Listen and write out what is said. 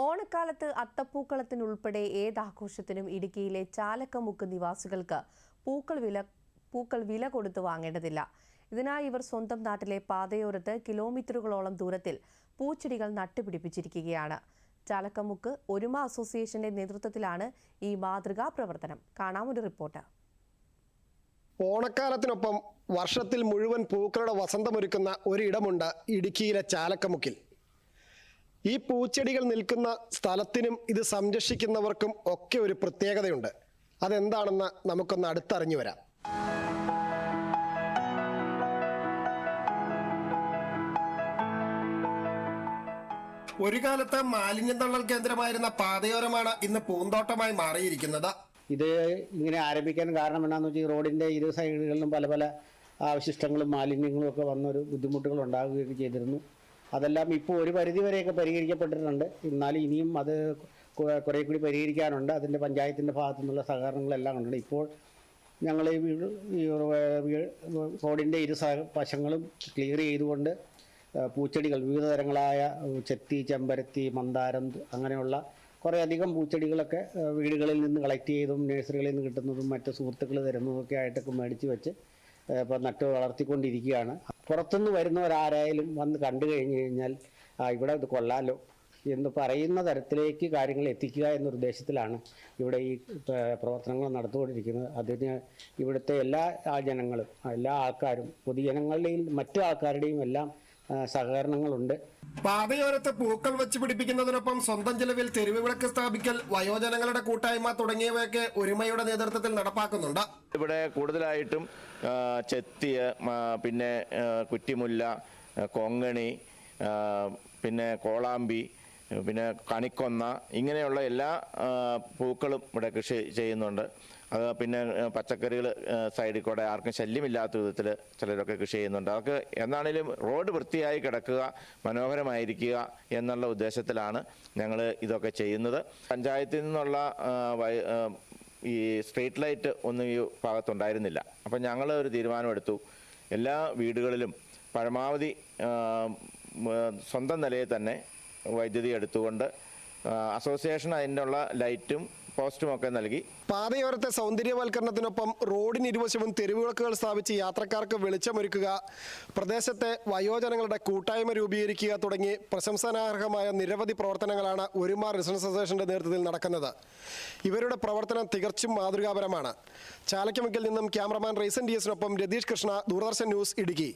ഓണക്കാലത്ത് അത്തപ്പൂക്കളത്തിനുൾപ്പെടെ ഏതാഘോഷത്തിനും ഇടുക്കിയിലെ ചാലക്കമുക്ക് നിവാസികൾക്ക് പൂക്കൾ വില കൊടുത്ത് വാങ്ങേണ്ടതില്ല. ഇതിനായി ഇവർ സ്വന്തം നാട്ടിലെ പാതയോരത്ത് കിലോമീറ്ററുകളോളം ദൂരത്തിൽ പൂച്ചെടികൾ നട്ടുപിടിപ്പിച്ചിരിക്കുകയാണ്. ചാലക്കമുക്ക് ഒരുമ അസോസിയേഷന്റെ നേതൃത്വത്തിലാണ് ഈ മാതൃകാ പ്രവർത്തനം. കാണാമൊരു റിപ്പോർട്ട്. ഓണക്കാലത്തിനൊപ്പം വർഷത്തിൽ മുഴുവൻ പൂക്കളുടെ വസന്തമൊരുക്കുന്ന ഒരിടമുണ്ട് ഇടുക്കിയിലെ ചാലക്കമുക്കിൽ. ഈ പൂച്ചെടികൾ നിൽക്കുന്ന സ്ഥലത്തിനും ഇത് സംരക്ഷിക്കുന്നവർക്കും ഒക്കെ ഒരു പ്രത്യേകതയുണ്ട്. അതെന്താണെന്ന് നമുക്കൊന്ന് അടുത്തറിഞ്ഞു വരാം. ഒരു കാലത്ത് മാലിന്യം തള്ളൽ കേന്ദ്രമായിരുന്ന പാതയോരമാണ് ഇന്ന് പൂന്തോട്ടമായി മാറിയിരിക്കുന്നത്. ഇത് ഇങ്ങനെ ആരംഭിക്കാൻ കാരണം എന്താണെന്ന് വെച്ചാൽ റോഡിൻ്റെ ഇരു സൈഡുകളിലും പല പല അവശിഷ്ടങ്ങളും മാലിന്യങ്ങളും ഒക്കെ വന്നൊരു ബുദ്ധിമുട്ടുകൾ ഉണ്ടാകുകയൊക്കെ ചെയ്തിരുന്നു. അതെല്ലാം ഇപ്പോൾ ഒരു പരിധിവരെയൊക്കെ പരിഹരിക്കപ്പെട്ടിട്ടുണ്ട്. എന്നാലും ഇനിയും അത് കുറേ കൂടി പരിഹരിക്കാനുണ്ട്. അതിൻ്റെ പഞ്ചായത്തിൻ്റെ ഭാഗത്തു നിന്നുള്ള സഹകരണങ്ങളെല്ലാം ഉണ്ട്. ഇപ്പോൾ ഞങ്ങൾ ഈ റോഡിൻ്റെ ഇരു വശങ്ങളും ക്ലിയർ ചെയ്തുകൊണ്ട് പൂച്ചെടികൾ വിവിധ തരങ്ങളായ ചെത്തി, ചെമ്പരത്തി, മന്ദാരം അങ്ങനെയുള്ള കുറേ അധികം പൂച്ചെടികളൊക്കെ വീടുകളിൽ നിന്ന് കളക്ട് ചെയ്തും നഴ്സറികളിൽ നിന്ന് കിട്ടുന്നതും മറ്റ് സുഹൃത്തുക്കൾ തരുന്നതൊക്കെ ആയിട്ടൊക്കെ മേടിച്ച് വെച്ച് ഇപ്പോൾ നട്ട് വളർത്തിക്കൊണ്ടിരിക്കുകയാണ്. പുറത്തുനിന്ന് വരുന്നവരാരായാലും വന്ന് കണ്ടു കഴിഞ്ഞ് കഴിഞ്ഞാൽ ഇവിടെ ഇത് കൊള്ളാലോ എന്ന് പറയുന്ന തരത്തിലേക്ക് കാര്യങ്ങൾ എത്തിക്കുക എന്ന ഉദ്ദേശത്തിലാണ് ഇവിടെ ഈ പ്രവർത്തനങ്ങൾ നടത്തിക്കൊണ്ടിരിക്കുന്നത്. അതിന് ഇവിടുത്തെ എല്ലാ ജനങ്ങളും, എല്ലാ ആൾക്കാരും, പൊതുജനങ്ങളുടെയും മറ്റു ആൾക്കാരുടെയും എല്ലാം സഹകരണങ്ങളുണ്ട്. പാതയോരത്ത് പൂക്കൾ വെച്ച് പിടിപ്പിക്കുന്നതിനൊപ്പം സ്വന്തം ചെലവിൽ തെരുവ് വിളക്ക് സ്ഥാപിക്കൽ, വയോജനങ്ങളുടെ കൂട്ടായ്മ തുടങ്ങിയവയൊക്കെ ഒരുമയുടെ നേതൃത്വത്തിൽ നടപ്പാക്കുന്നുണ്ട്. ഇവിടെ കൂടുതലായിട്ടും ചെത്തിയ, പിന്നെ കുറ്റിമുല്ല, കൊങ്ങണി, പിന്നെ കോളാമ്പി, പിന്നെ കണിക്കൊന്ന, ഇങ്ങനെയുള്ള എല്ലാ പൂക്കളും ഇവിടെ കൃഷി ചെയ്യുന്നുണ്ട്. അത് പിന്നെ പച്ചക്കറികൾ സൈഡിൽ കൂടെ ആർക്കും ശല്യമില്ലാത്ത വിധത്തിൽ ചിലരൊക്കെ കൃഷി ചെയ്യുന്നുണ്ട്. അവർക്ക് എന്നാണേലും റോഡ് വൃത്തിയായി കിടക്കുക, മനോഹരമായിരിക്കുക എന്നുള്ള ഉദ്ദേശത്തിലാണ് ഞങ്ങൾ ഇതൊക്കെ ചെയ്യുന്നത്. പഞ്ചായത്തിൽ നിന്നുള്ള ഈ സ്ട്രീറ്റ് ലൈറ്റ് ഒന്നും ഈ ഭാഗത്തുണ്ടായിരുന്നില്ല. അപ്പം ഞങ്ങൾ ഒരു തീരുമാനമെടുത്തു. എല്ലാ വീടുകളിലും പരമാവധി സ്വന്തം നിലയിൽ തന്നെ വൈദ്യുതി എടുത്തുകൊണ്ട് അസോസിയേഷൻ അതിൻ്റെ ഉള്ള ലൈറ്റും പോസ്റ്റും ഒക്കെ നൽകി. പാതയോരത്തെ സൗന്ദര്യവൽക്കരണത്തിനൊപ്പം റോഡിന് ഇരുവശവും തെരുവുവിളക്കുകൾ സ്ഥാപിച്ച് യാത്രക്കാർക്ക് വെളിച്ചമൊരുക്കുക, പ്രദേശത്തെ വയോജനങ്ങളുടെ കൂട്ടായ്മ രൂപീകരിക്കുക തുടങ്ങി പ്രശംസനാർഹമായ നിരവധി പ്രവർത്തനങ്ങളാണ് ഒരുമ റെസിഡൻസ് അസോസിയേഷന്റെ നേതൃത്വത്തിൽ നടക്കുന്നത്. ഇവരുടെ പ്രവർത്തനം തികച്ചും മാതൃകാപരമാണ്. ചാലക്കമുക്കിൽ നിന്നും ക്യാമറമാൻ റൈസൻ ഡിഎസിനൊപ്പം രതീഷ് കൃഷ്ണ, ദൂരദർശൻ ന്യൂസ്, ഇടുക്കി.